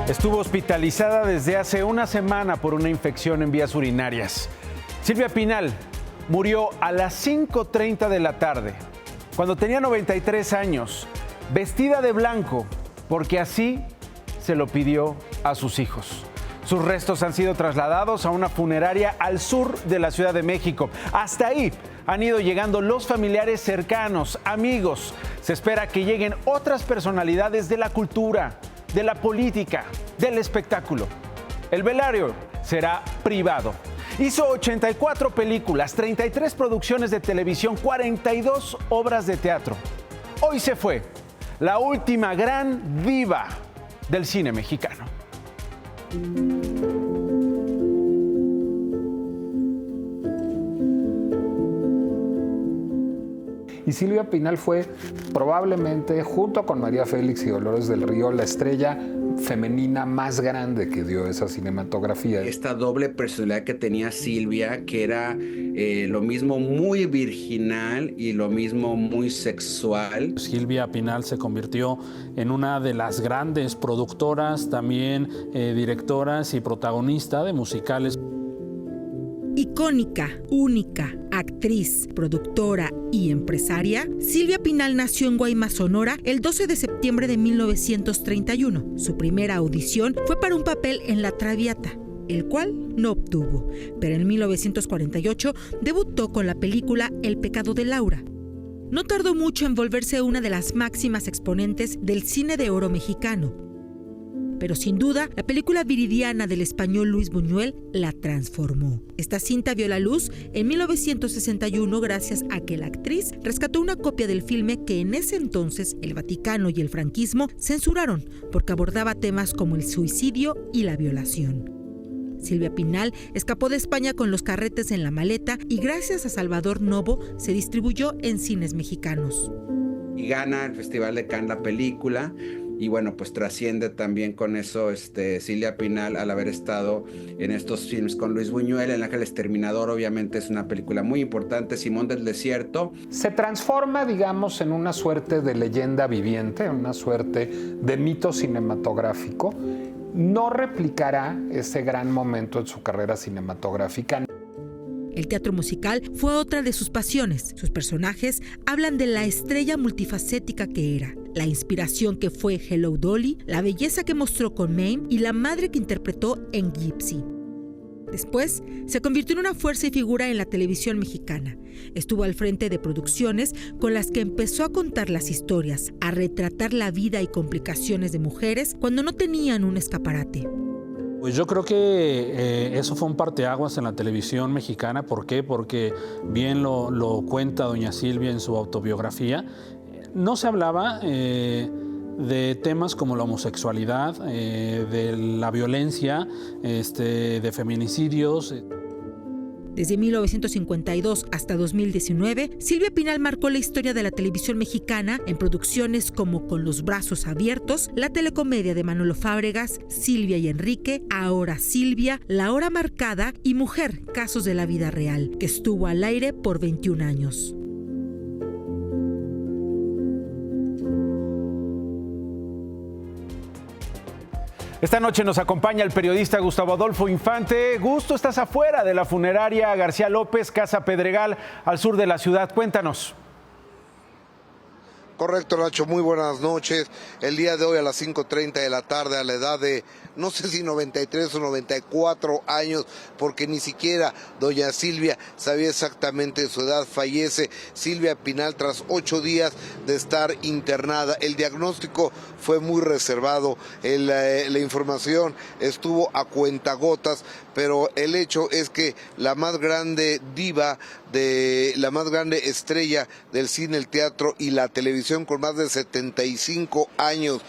Estuvo hospitalizada desde hace una semana por una infección en vías urinarias. Silvia Pinal murió a las 5:30 de la tarde, cuando tenía 93 años, vestida de blanco, porque así se lo pidió a sus hijos. Sus restos han sido trasladados a una funeraria al sur de la Ciudad de México. Hasta ahí han ido llegando los familiares cercanos, amigos. Se espera que lleguen otras personalidades de la cultura, de la política, del espectáculo. El velario será privado. Hizo 84 películas, 33 producciones de televisión, 42 obras de teatro. Hoy se fue la última gran diva del cine mexicano. Y Silvia Pinal fue probablemente, junto con María Félix y Dolores del Río, la estrella femenina más grande que dio esa cinematografía. Esta doble personalidad que tenía Silvia, que era lo mismo muy virginal y lo mismo muy sexual. Silvia Pinal se convirtió en una de las grandes productoras, también directoras y protagonista de musicales. Icónica, única, actriz, productora y empresaria, Silvia Pinal nació en Guaymas, Sonora, el 12 de septiembre de 1931. Su primera audición fue para un papel en La Traviata, el cual no obtuvo, pero en 1948 debutó con la película El pecado de Laura. No tardó mucho en volverse una de las máximas exponentes del cine de oro mexicano. Pero sin duda, la película Viridiana del español Luis Buñuel la transformó. Esta cinta vio la luz en 1961 gracias a que la actriz rescató una copia del filme que en ese entonces el Vaticano y el franquismo censuraron porque abordaba temas como el suicidio y la violación. Silvia Pinal escapó de España con Los carretes en la maleta y gracias a Salvador Novo se distribuyó en cines mexicanos. Y gana el Festival de Cannes la película. Y bueno, pues trasciende también con eso Silvia Pinal al haber estado en estos filmes con Luis Buñuel. El Ángel Exterminador obviamente es una película muy importante. Simón del Desierto. Se transforma, digamos, en una suerte de leyenda viviente, una suerte de mito cinematográfico. No replicará ese gran momento en su carrera cinematográfica. El teatro musical fue otra de sus pasiones. Sus personajes hablan de la estrella multifacética que era, la inspiración que fue Hello Dolly, la belleza que mostró con Mame y la madre que interpretó en Gypsy. Después, se convirtió en una fuerza y figura en la televisión mexicana. Estuvo al frente de producciones con las que empezó a contar las historias, a retratar la vida y complicaciones de mujeres cuando no tenían un escaparate. Pues yo creo que eso fue un parteaguas en la televisión mexicana. ¿Por qué? Porque bien lo cuenta doña Silvia en su autobiografía. No se hablaba de temas como la homosexualidad, de la violencia, de feminicidios. Desde 1952 hasta 2019, Silvia Pinal marcó la historia de la televisión mexicana en producciones como Con los brazos abiertos, la telecomedia de Manolo Fábregas, Silvia y Enrique, Ahora Silvia, La hora marcada y Mujer, casos de la vida real, que estuvo al aire por 21 años. Esta noche nos acompaña el periodista Gustavo Adolfo Infante. Gusto, estás afuera de la funeraria García López, Casa Pedregal, al sur de la ciudad. Cuéntanos. Correcto, Nacho, muy buenas noches. El día de hoy a las 5:30 de la tarde, a la edad de, no sé si 93 o 94 años, porque ni siquiera doña Silvia sabía exactamente su edad, fallece Silvia Pinal tras 8 días de estar internada. El diagnóstico fue muy reservado, la información estuvo a cuentagotas, pero el hecho es que la más grande diva, la más grande estrella del cine, el teatro y la televisión, con más de 75 años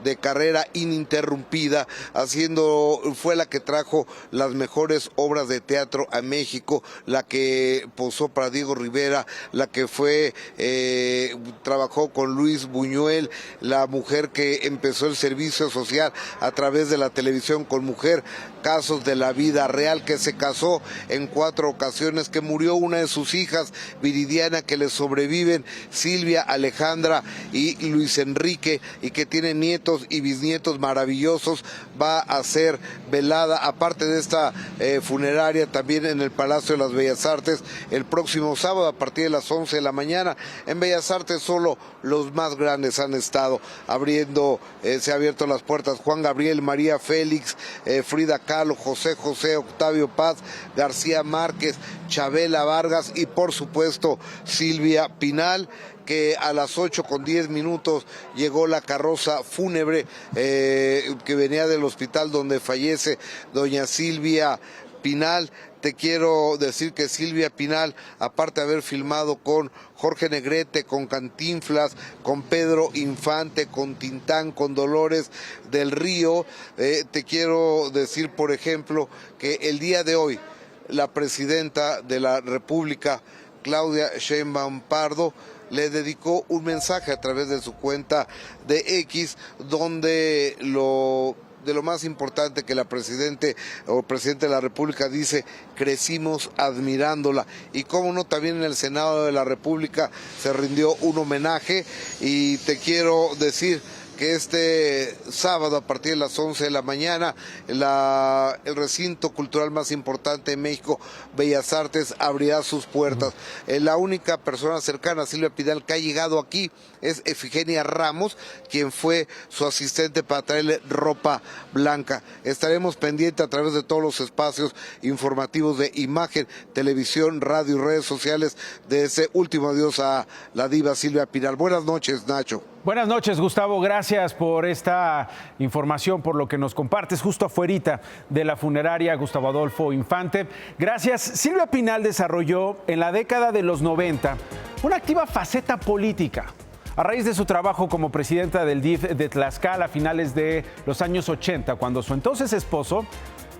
de carrera ininterrumpida, fue la que trajo las mejores obras de teatro a México, la que posó para Diego Rivera, la que trabajó con Luis Buñuel, la mujer que empezó el servicio social a través de la televisión con Mujer, casos de la vida real, que se casó en 4 ocasiones, que murió una de sus hijas, Viridiana, que le sobrevive viven Silvia, Alejandra y Luis Enrique, y que tienen nietos y bisnietos maravillosos, va a ser velada, aparte de esta funeraria, también en el Palacio de las Bellas Artes el próximo sábado a partir de las 11 de la mañana. En Bellas Artes solo los más grandes han estado abriendo, se han abierto las puertas: Juan Gabriel, María Félix, Frida Kahlo, José José, Octavio Paz, García Márquez, Chabela Vargas y por supuesto Silvia Pinal, que a las 8:10 llegó la carroza fúnebre que venía del hospital donde fallece doña Silvia Pinal. Te quiero decir que Silvia Pinal, aparte de haber filmado con Jorge Negrete, con Cantinflas, con Pedro Infante, con Tintán, con Dolores del Río, te quiero decir, por ejemplo, que el día de hoy la presidenta de la República, Claudia Sheinbaum Pardo, le dedicó un mensaje a través de su cuenta de X, donde de lo más importante que la presidente o presidente de la República dice: crecimos admirándola. Y cómo no, también en el Senado de la República se rindió un homenaje, y te quiero decir que este sábado a partir de las 11 de la mañana el recinto cultural más importante de México, Bellas Artes, abrirá sus puertas. La única persona cercana a Silvia Pinal que ha llegado aquí es Efigenia Ramos, quien fue su asistente para traerle ropa blanca. Estaremos pendientes a través de todos los espacios informativos de Imagen, Televisión, Radio y redes sociales de ese último adiós a la diva Silvia Pinal. Buenas noches, Nacho. Buenas noches, Gustavo. Gracias por esta información, por lo que nos compartes justo afuerita de la funeraria Gustavo Adolfo Infante. Gracias. Silvia Pinal desarrolló en la década de los 90 una activa faceta política. A raíz de su trabajo como presidenta del DIF de Tlaxcala a finales de los años 80, cuando su entonces esposo,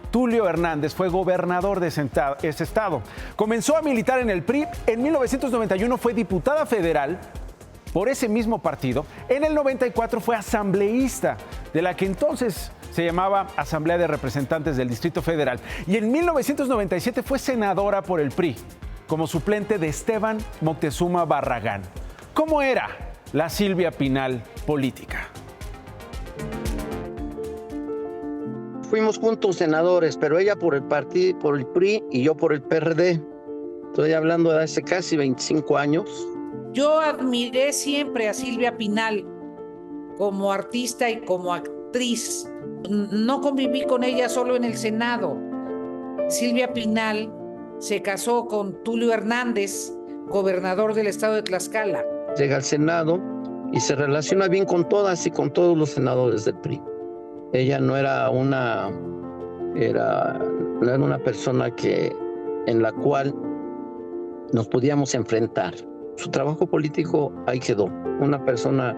Tulio Hernández, fue gobernador de ese estado. Comenzó a militar en el PRI. En 1991 fue diputada federal por ese mismo partido. En el 94 fue asambleísta de la que entonces se llamaba Asamblea de Representantes del Distrito Federal. Y en 1997 fue senadora por el PRI, como suplente de Esteban Moctezuma Barragán. ¿Cómo era la Silvia Pinal política? Fuimos juntos senadores, pero ella por el partido, por el PRI, y yo por el PRD. Estoy hablando de hace casi 25 años. Yo admiré siempre a Silvia Pinal como artista y como actriz. No conviví con ella solo en el Senado. Silvia Pinal se casó con Tulio Hernández, gobernador del estado de Tlaxcala. Llega al Senado y se relaciona bien con todas y con todos los senadores del PRI. Ella no era una persona en la cual nos podíamos enfrentar. Su trabajo político ahí quedó. Una persona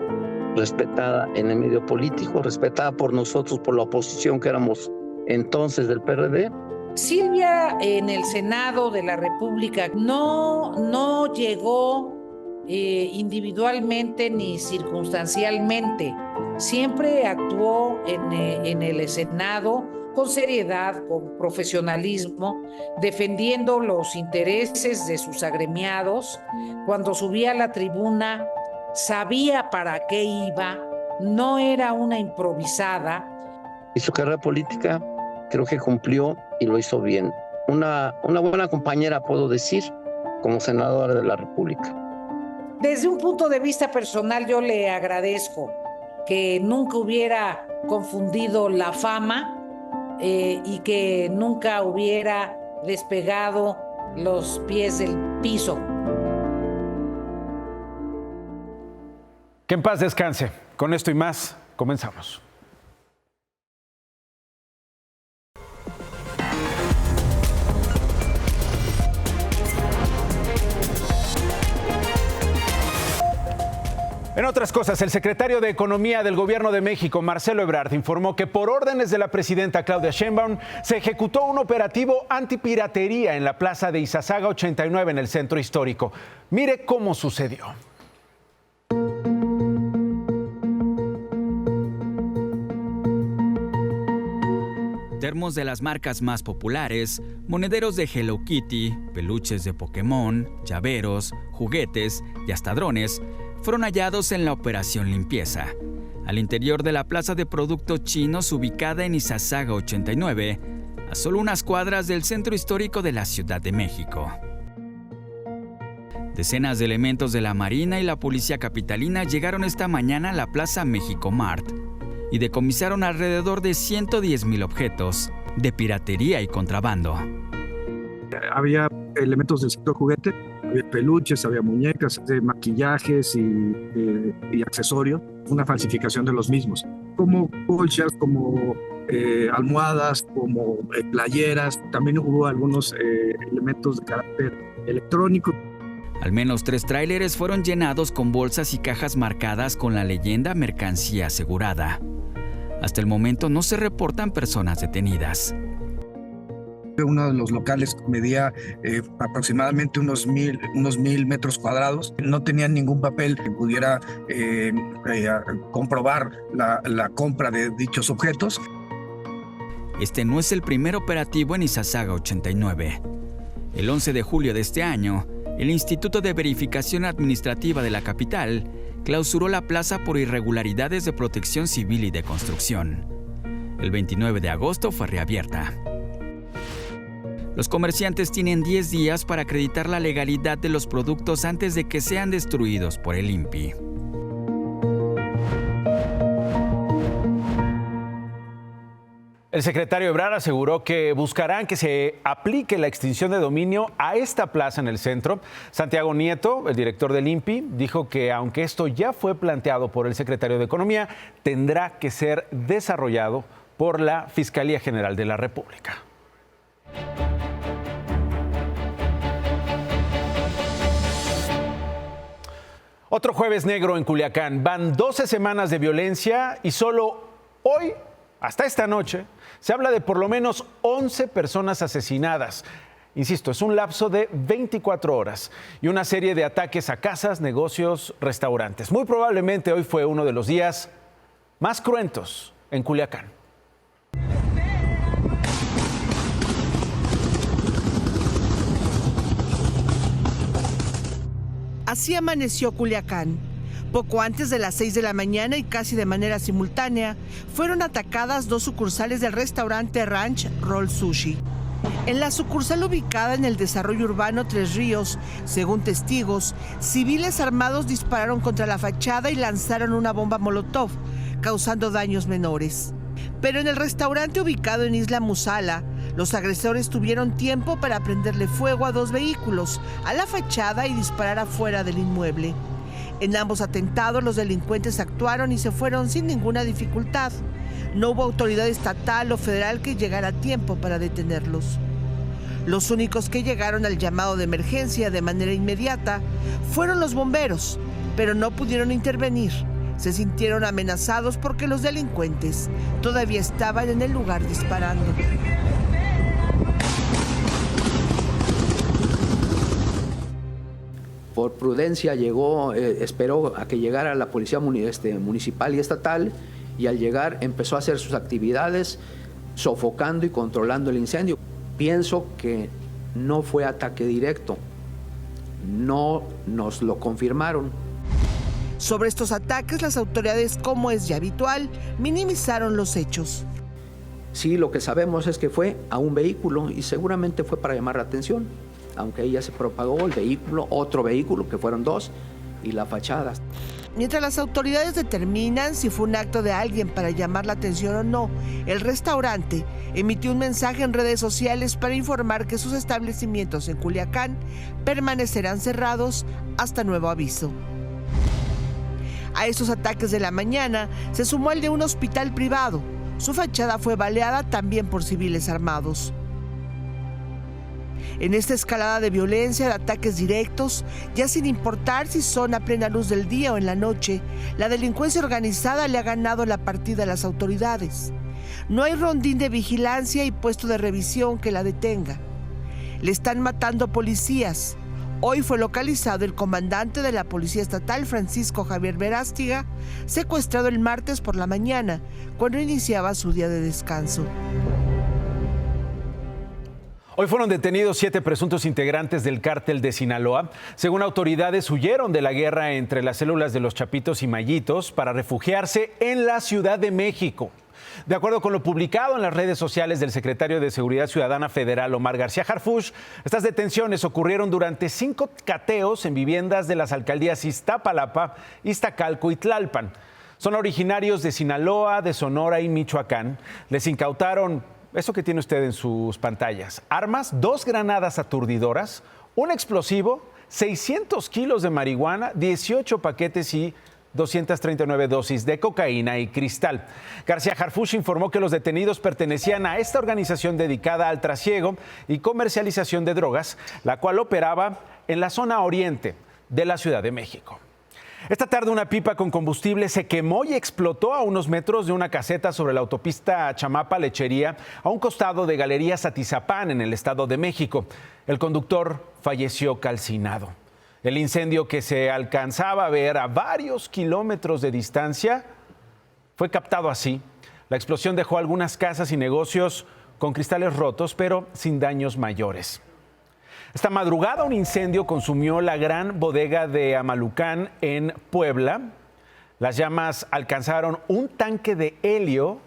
respetada en el medio político, respetada por nosotros, por la oposición que éramos entonces del PRD. Silvia en el Senado de la República no llegó individualmente ni circunstancialmente. Siempre actuó en el Senado con seriedad, con profesionalismo, defendiendo los intereses de sus agremiados. Cuando subía a la tribuna, sabía para qué iba, no era una improvisada. Y su carrera política creo que cumplió y lo hizo bien. Una buena compañera, puedo decir, como senadora de la República. Desde un punto de vista personal, yo le agradezco que nunca hubiera confundido la fama y que nunca hubiera despegado los pies del piso. Que en paz descanse. Con esto y más, comenzamos. En otras cosas, el secretario de Economía del Gobierno de México, Marcelo Ebrard, informó que por órdenes de la presidenta Claudia Sheinbaum se ejecutó un operativo antipiratería en la plaza de Izazaga 89 en el centro histórico. Mire cómo sucedió. termos de las marcas más populares, monederos de Hello Kitty, peluches de Pokémon, llaveros, juguetes y hasta drones fueron hallados en la operación limpieza, al interior de la plaza de productos chinos ubicada en Izazaga 89, a solo unas cuadras del centro histórico de la Ciudad de México. Decenas de elementos de la Marina y la Policía Capitalina llegaron esta mañana a la Plaza México Mart y decomisaron alrededor de 110,000 objetos de piratería y contrabando. Había elementos del sector juguete, había peluches, había muñecas, maquillajes y accesorios, una falsificación de los mismos, como colchas, como almohadas, como playeras. También hubo algunos elementos de carácter electrónico. Al menos 3 tráileres fueron llenados con bolsas y cajas marcadas con la leyenda mercancía asegurada. Hasta el momento no se reportan personas detenidas. Uno de los locales medía aproximadamente unos 1,000 metros cuadrados. No tenían ningún papel que pudiera comprobar la compra de dichos objetos. Este no es el primer operativo en Izazaga 89. El 11 de julio de este año, el Instituto de Verificación Administrativa de la capital clausuró la plaza por irregularidades de protección civil y de construcción. El 29 de agosto fue reabierta. Los comerciantes tienen 10 días para acreditar la legalidad de los productos antes de que sean destruidos por el INPI. El secretario Ebrard aseguró que buscarán que se aplique la extinción de dominio a esta plaza en el centro. Santiago Nieto, el director del INPI, dijo que aunque esto ya fue planteado por el secretario de Economía, tendrá que ser desarrollado por la Fiscalía General de la República. Otro jueves negro en Culiacán. Van 12 semanas de violencia y solo hoy, hasta esta noche, se habla de por lo menos 11 personas asesinadas. Insisto, es un lapso de 24 horas y una serie de ataques a casas, negocios, restaurantes. Muy probablemente hoy fue uno de los días más cruentos en Culiacán. Así amaneció Culiacán. Poco antes de las 6 de la mañana y casi de manera simultánea, fueron atacadas 2 sucursales del restaurante Ranch Roll Sushi. En la sucursal ubicada en el desarrollo urbano Tres Ríos, según testigos, civiles armados dispararon contra la fachada y lanzaron una bomba molotov, causando daños menores. Pero en el restaurante ubicado en Isla Musala, los agresores tuvieron tiempo para prenderle fuego a 2 vehículos, a la fachada y disparar afuera del inmueble. En ambos atentados, los delincuentes actuaron y se fueron sin ninguna dificultad. No hubo autoridad estatal o federal que llegara a tiempo para detenerlos. Los únicos que llegaron al llamado de emergencia de manera inmediata fueron los bomberos, pero no pudieron intervenir. Se sintieron amenazados porque los delincuentes todavía estaban en el lugar disparando. Por prudencia esperó a que llegara la policía municipal y estatal, y al llegar empezó a hacer sus actividades sofocando y controlando el incendio. Pienso que no fue ataque directo, no nos lo confirmaron. Sobre estos ataques, las autoridades, como es ya habitual, minimizaron los hechos. Sí, lo que sabemos es que fue a un vehículo y seguramente fue para llamar la atención, aunque ahí ya se propagó el vehículo, otro vehículo, que fueron 2, y la fachada. Mientras las autoridades determinan si fue un acto de alguien para llamar la atención o no, el restaurante emitió un mensaje en redes sociales para informar que sus establecimientos en Culiacán permanecerán cerrados hasta nuevo aviso. A esos ataques de la mañana se sumó el de un hospital privado. Su fachada fue baleada también por civiles armados. En esta escalada de violencia, de ataques directos, ya sin importar si son a plena luz del día o en la noche, la delincuencia organizada le ha ganado la partida a las autoridades. No hay rondín de vigilancia y puesto de revisión que la detenga. Le están matando policías. Hoy fue localizado el comandante de la Policía Estatal, Francisco Javier Verástegui, secuestrado el martes por la mañana, cuando iniciaba su día de descanso. Hoy fueron detenidos 7 presuntos integrantes del cártel de Sinaloa. Según autoridades, huyeron de la guerra entre las células de los Chapitos y Mayitos para refugiarse en la Ciudad de México. De acuerdo con lo publicado en las redes sociales del secretario de Seguridad Ciudadana Federal, Omar García Harfuch, estas detenciones ocurrieron durante 5 cateos en viviendas de las alcaldías Iztapalapa, Iztacalco y Tlalpan. Son originarios de Sinaloa, de Sonora y Michoacán. Les incautaron eso que tiene usted en sus pantallas: armas, 2 granadas aturdidoras, un explosivo, 600 kilos de marihuana, 18 paquetes y 239 dosis de cocaína y cristal. García Harfuch informó que los detenidos pertenecían a esta organización dedicada al trasiego y comercialización de drogas, la cual operaba en la zona oriente de la Ciudad de México. Esta tarde una pipa con combustible se quemó y explotó a unos metros de una caseta sobre la autopista Chamapa-Lechería, a un costado de Galerías Atizapán, en el Estado de México. El conductor falleció calcinado. El incendio, que se alcanzaba a ver a varios kilómetros de distancia, fue captado así. La explosión dejó algunas casas y negocios con cristales rotos, pero sin daños mayores. Esta madrugada un incendio consumió la gran bodega de Amalucán en Puebla. Las llamas alcanzaron un tanque de helio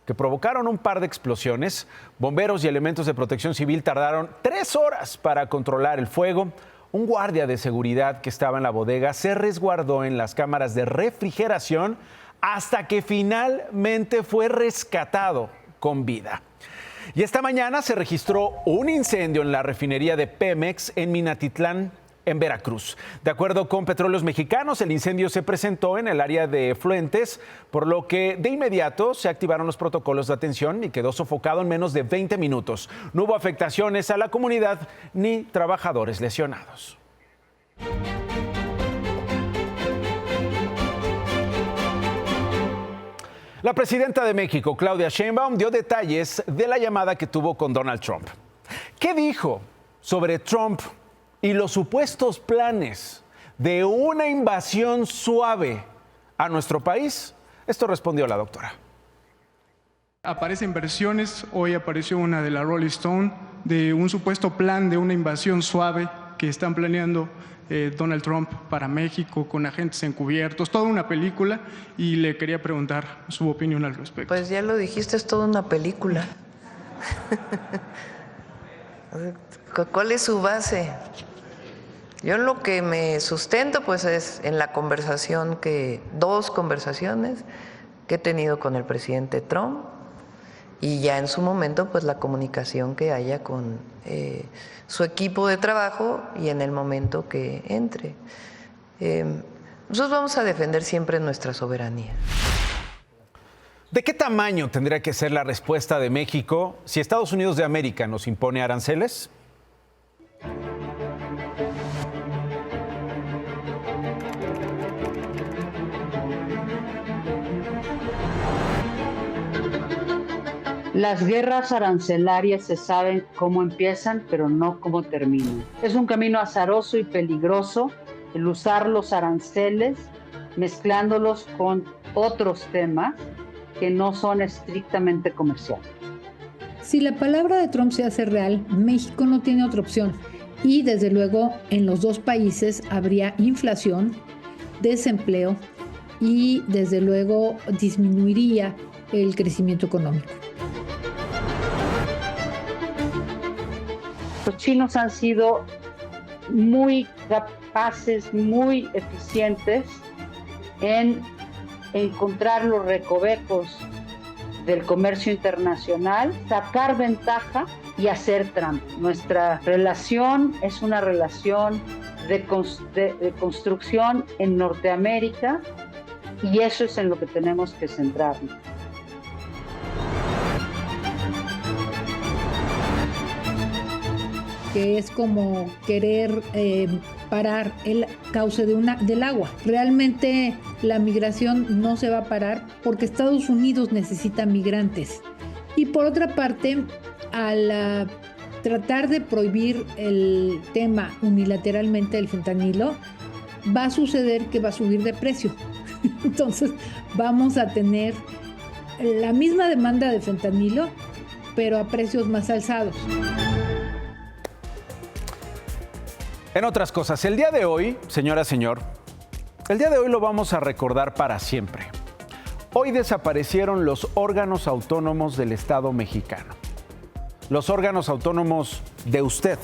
que provocaron un par de explosiones. Bomberos y elementos de protección civil tardaron 3 horas para controlar el fuego. Un guardia de seguridad que estaba en la bodega se resguardó en las cámaras de refrigeración hasta que finalmente fue rescatado con vida. Y esta mañana se registró un incendio en la refinería de Pemex en Minatitlán, en Veracruz. De acuerdo con Petróleos Mexicanos, el incendio se presentó en el área de efluentes, por lo que de inmediato se activaron los protocolos de atención y quedó sofocado en menos de 20 minutos. No hubo afectaciones a la comunidad ni trabajadores lesionados. La presidenta de México, Claudia Sheinbaum, dio detalles de la llamada que tuvo con Donald Trump. ¿Qué dijo sobre Trump y los supuestos planes de una invasión suave a nuestro país? Esto respondió la doctora. Aparecen versiones, hoy apareció una de la Rolling Stone, de un supuesto plan de una invasión suave que están planeando Donald Trump para México, con agentes encubiertos, toda una película, y le quería preguntar su opinión al respecto. Pues ya lo dijiste, es toda una película. ¿Cuál es su base? Yo lo que me sustento pues es en la conversación dos conversaciones que he tenido con el presidente Trump, y ya en su momento pues la comunicación que haya con su equipo de trabajo y en el momento que entre. Nosotros vamos a defender siempre nuestra soberanía. ¿De qué tamaño tendría que ser la respuesta de México si Estados Unidos de América nos impone aranceles? Las guerras arancelarias se saben cómo empiezan, pero no cómo terminan. Es un camino azaroso y peligroso el usar los aranceles mezclándolos con otros temas que no son estrictamente comerciales. Si la palabra de Trump se hace real, México no tiene otra opción. Y desde luego en los dos países habría inflación, desempleo y desde luego disminuiría el crecimiento económico. Los chinos han sido muy capaces, muy eficientes en encontrar los recovecos del comercio internacional, sacar ventaja y hacer trampa. Nuestra relación es una relación de construcción en Norteamérica, y eso es en lo que tenemos que centrarnos. Que es como querer parar el cauce del agua. Realmente la migración no se va a parar porque Estados Unidos necesita migrantes. Y por otra parte, al tratar de prohibir el tema unilateralmente del fentanilo, va a suceder que va a subir de precio. Entonces vamos a tener la misma demanda de fentanilo, pero a precios más alzados. En otras cosas, el día de hoy, señora, señor, el día de hoy lo vamos a recordar para siempre. Hoy desaparecieron los órganos autónomos del Estado mexicano. Los órganos autónomos de usted,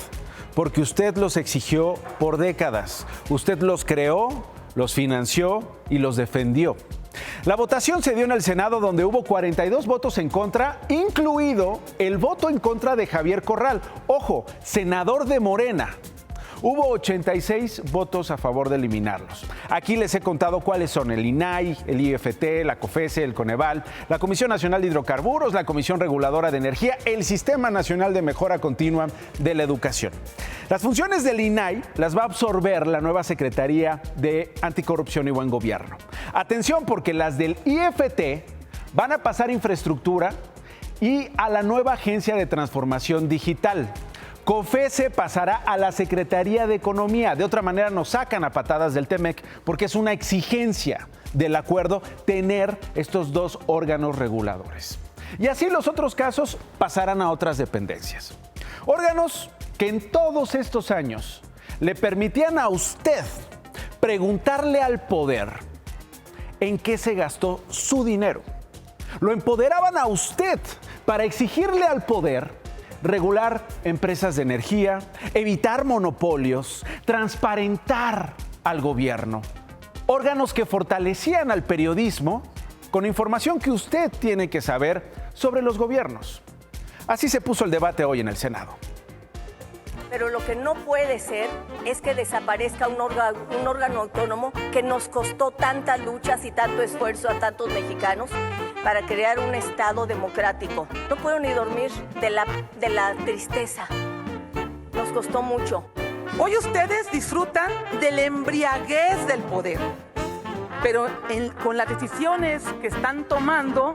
porque usted los exigió por décadas. Usted los creó, los financió y los defendió. La votación se dio en el Senado, donde hubo 42 votos en contra, incluido el voto en contra de Javier Corral. Ojo, senador de Morena. Hubo 86 votos a favor de eliminarlos. Aquí les he contado cuáles son el INAI, el IFT, la COFESE, el Coneval, la Comisión Nacional de Hidrocarburos, la Comisión Reguladora de Energía, el Sistema Nacional de Mejora Continua de la Educación. Las funciones del INAI las va a absorber la nueva Secretaría de Anticorrupción y Buen Gobierno. Atención, porque las del IFT van a pasar a infraestructura y a la nueva Agencia de Transformación Digital. COFESE pasará a la Secretaría de Economía. De otra manera nos sacan a patadas del TEMEC porque es una exigencia del acuerdo tener estos dos órganos reguladores. Y así los otros casos pasarán a otras dependencias. Órganos que en todos estos años le permitían a usted preguntarle al poder en qué se gastó su dinero. Lo empoderaban a usted para exigirle al poder regular empresas de energía, evitar monopolios, transparentar al gobierno. Órganos que fortalecían al periodismo con información que usted tiene que saber sobre los gobiernos. Así se puso el debate hoy en el Senado. Pero lo que no puede ser es que desaparezca un órgano autónomo que nos costó tantas luchas y tanto esfuerzo a tantos mexicanos para crear un Estado democrático. No puedo ni dormir de la tristeza. Nos costó mucho. Hoy ustedes disfrutan de la embriaguez del poder, pero con las decisiones que están tomando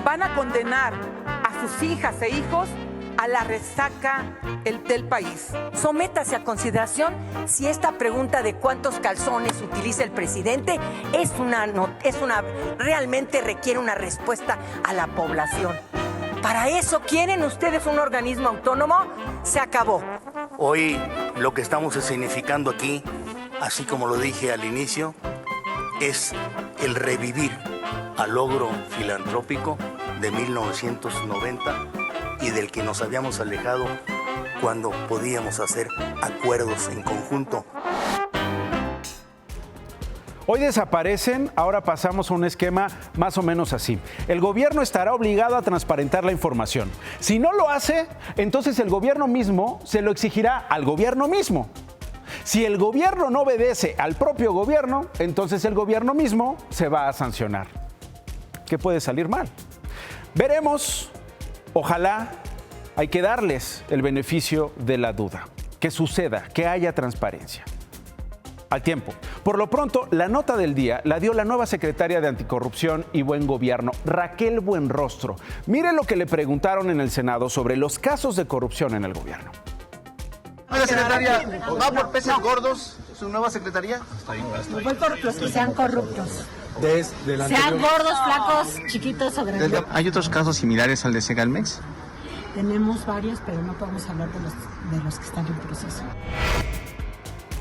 van a condenar a sus hijas e hijos a la resaca del país. Sométase a consideración si esta pregunta de cuántos calzones utiliza el presidente realmente requiere una respuesta a la población. ¿Para eso quieren ustedes un organismo autónomo? Se acabó. Hoy lo que estamos significando aquí, así como lo dije al inicio, es el revivir al logro filantrópico de 1990 y del que nos habíamos alejado cuando podíamos hacer acuerdos en conjunto. Hoy desaparecen, ahora pasamos a un esquema más o menos así. El gobierno estará obligado a transparentar la información. Si no lo hace, entonces el gobierno mismo se lo exigirá al gobierno mismo. Si el gobierno no obedece al propio gobierno, entonces el gobierno mismo se va a sancionar. ¿Qué puede salir mal? Veremos. Ojalá, hay que darles el beneficio de la duda. Que suceda, que haya transparencia. Al tiempo. Por lo pronto, la nota del día la dio la nueva secretaria de Anticorrupción y Buen Gobierno, Raquel Buenrostro. Mire lo que le preguntaron en el Senado sobre los casos de corrupción en el gobierno. Señora secretaria, ¿va por peces gordos su nueva secretaría? Voy por los que sean corruptos. Sean gordos, flacos, chiquitos o grandes. ¿Hay otros casos similares al de Segalmex? Tenemos varios, pero no podemos hablar de los que están en proceso.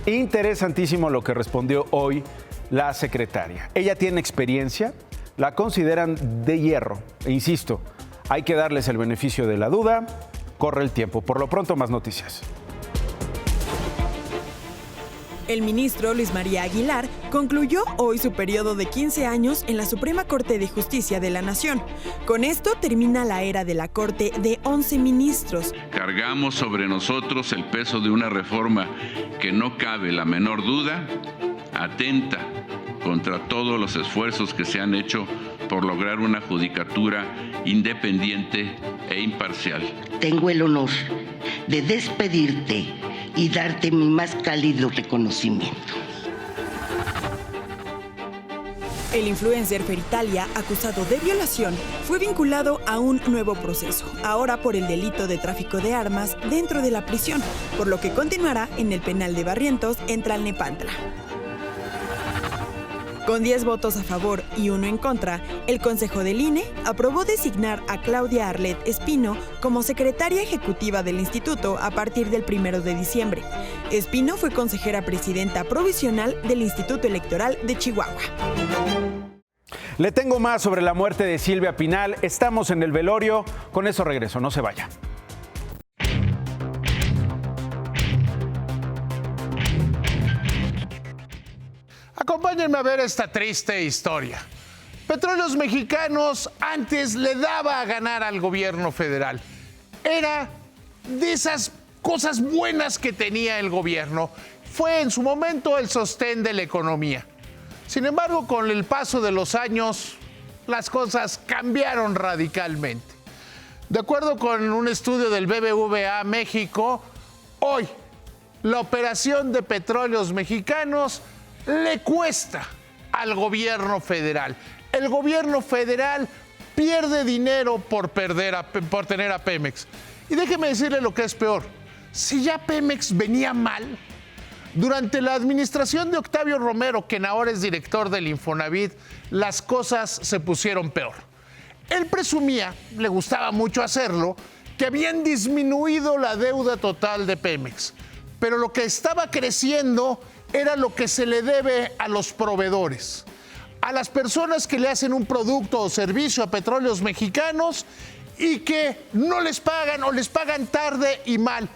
Interesantísimo lo que respondió hoy la secretaria. Ella tiene experiencia, la consideran de hierro. E insisto, hay que darles el beneficio de la duda. Corre el tiempo. Por lo pronto, más noticias. El ministro Luis María Aguilar concluyó hoy su periodo de 15 años en la Suprema Corte de Justicia de la Nación. Con esto termina la era de la Corte de 11 ministros. Cargamos sobre nosotros el peso de una reforma que no cabe la menor duda, atenta contra todos los esfuerzos que se han hecho por lograr una judicatura independiente e imparcial. Tengo el honor de despedirte y darte mi más cálido reconocimiento. El influencer Feritalia, acusado de violación, fue vinculado a un nuevo proceso, ahora por el delito de tráfico de armas dentro de la prisión, por lo que continuará en el penal de Barrientos en Tlalnepantla. Con 10 votos a favor y 1 en contra, el Consejo del INE aprobó designar a Claudia Arlet Espino como secretaria ejecutiva del instituto a partir del 1 de diciembre. Espino fue consejera presidenta provisional del Instituto Electoral de Chihuahua. Le tengo más sobre la muerte de Silvia Pinal. Estamos en el velorio. Con eso regreso, no se vaya. Acompáñenme a ver esta triste historia. Petróleos Mexicanos antes le daba a ganar al gobierno federal. Era de esas cosas buenas que tenía el gobierno. Fue en su momento el sostén de la economía. Sin embargo, con el paso de los años, las cosas cambiaron radicalmente. De acuerdo con un estudio del BBVA México, hoy la operación de Petróleos Mexicanos le cuesta al gobierno federal. El gobierno federal pierde dinero por tener a Pemex. Y déjeme decirle lo que es peor. Si ya Pemex venía mal, durante la administración de Octavio Romero, quien ahora es director del Infonavit, las cosas se pusieron peor. Él presumía, le gustaba mucho hacerlo, que habían disminuido la deuda total de Pemex. Pero lo que estaba creciendo era lo que se le debe a los proveedores, a las personas que le hacen un producto o servicio a Petróleos Mexicanos y que no les pagan o les pagan tarde y mal.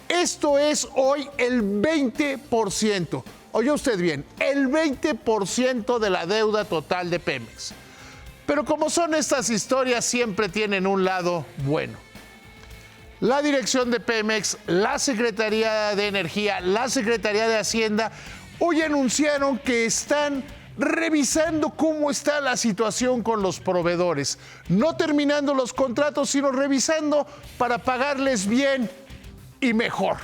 Esto es hoy el 20%. Oye usted bien, el 20% de la deuda total de Pemex. Pero como son estas historias, siempre tienen un lado bueno. La dirección de Pemex, la Secretaría de Energía, la Secretaría de Hacienda, hoy anunciaron que están revisando cómo está la situación con los proveedores. No terminando los contratos, sino revisando para pagarles bien y mejor.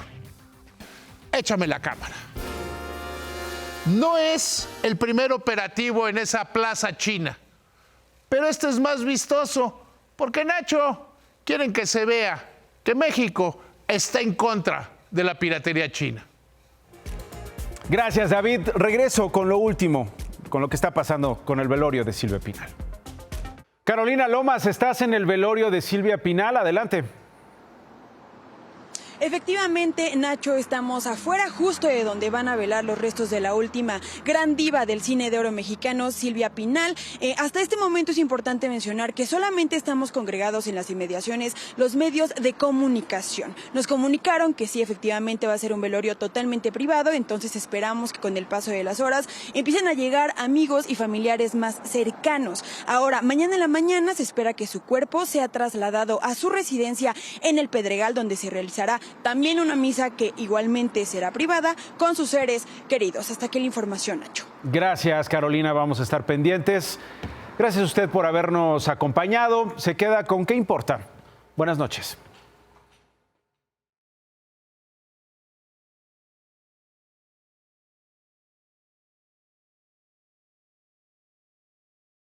Échame la cámara. No es el primer operativo en esa plaza china, pero este es más vistoso, porque Nacho, quieren que se vea que México está en contra de la piratería china. Gracias, David. Regreso con lo último, con lo que está pasando con el velorio de Silvia Pinal. Carolina Lomas, estás en el velorio de Silvia Pinal. Adelante. Efectivamente, Nacho, estamos afuera justo de donde van a velar los restos de la última gran diva del cine de oro mexicano, Silvia Pinal. Hasta este momento es importante mencionar que solamente estamos congregados en las inmediaciones los medios de comunicación. Nos comunicaron que sí, efectivamente va a ser un velorio totalmente privado, entonces esperamos que con el paso de las horas empiecen a llegar amigos y familiares más cercanos. Ahora, mañana en la mañana se espera que su cuerpo sea trasladado a su residencia en el Pedregal, donde se realizará también una misa que igualmente será privada con sus seres queridos. Hasta aquí la información, Nacho. Gracias, Carolina. Vamos a estar pendientes. Gracias a usted por habernos acompañado. Se queda con ¿Qué importa? Buenas noches.